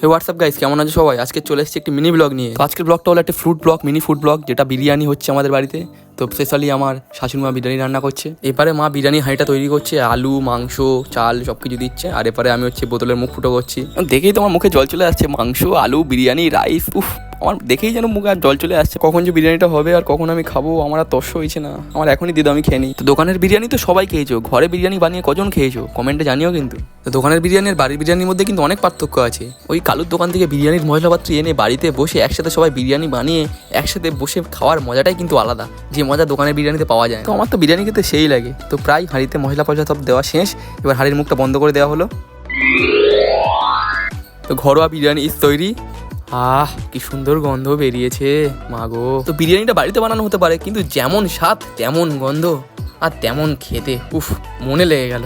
হে WhatsApp guys, কেমন আছো সবাই? আজকে চলে এসেছি একটি মিনি ব্লগ নিয়ে। তো আজকের ব্লগটা হলো একটা food blog, mini food blog, যেটা বিরিয়ানি হচ্ছে আমাদের বাড়িতে। তো স্পেশালি আমার শাশুড়ি মা বিরিয়ানি রান্না করছে। এবারে মা বিরিয়ানি হাঁড়িটা তৈরি করছে, আলু, মাংস, চাল সব কিছু দিচ্ছে। আর এবারে আমি হচ্ছে বোতলের মুখ ফুটো করছি। দেখেই তোমার মুখে জল চলে আসছে। মাংস, আলু, বিরিয়ানি, রাইস, উফ, আমার দেখেই যেন মুখে আর জল চলে আসছে। কখন যে বিরিয়ানিটা হবে আর কখন আমি খাবো, আমার আর তস্য হয়েছে না। আমার এখনই দিদা আমি খেয়ে নিই। তো দোকানের বিরিয়ানি তো সবাই খেয়েছো, ঘরে বিরিয়ানি বানিয়ে কজন খেয়েছো কমেন্টে জানিও কিন্তু। তো দোকানের বিরিয়ানি আর বাড়ির বিরিয়ানির মধ্যে কিন্তু অনেক পার্থক্য আছে। ওই কালুর দোকান থেকে বিরিয়ানির মশলাপাত্র এনে বাড়িতে বসে একসাথে সবাই বিরিয়ানি বানিয়ে একসাথে বসে খাওয়ার মজাটাই কিন্তু আলাদা, যে মজা দোকানের বিরিয়ানিতে পাওয়া যায়। তো আমার তো বিরিয়ানি খেতে সেই লাগে। তো প্রায় হাঁড়িতে মশলা ফসলা সব দেওয়া শেষ, এবার হাঁড়ির মুখটা বন্ধ করে দেওয়া হলো। তো ঘরোয়া বিরিয়ানি ইজ তৈরি। কি সুন্দর গন্ধ বেরিয়েছে মাগো। তো বিরিয়ানিটা বাড়িতে বানানো হতে পারে, কিন্তু যেমন স্বাদ তেমন গন্ধ আর তেমন খেতে, উফ, মনে লেগে গেল।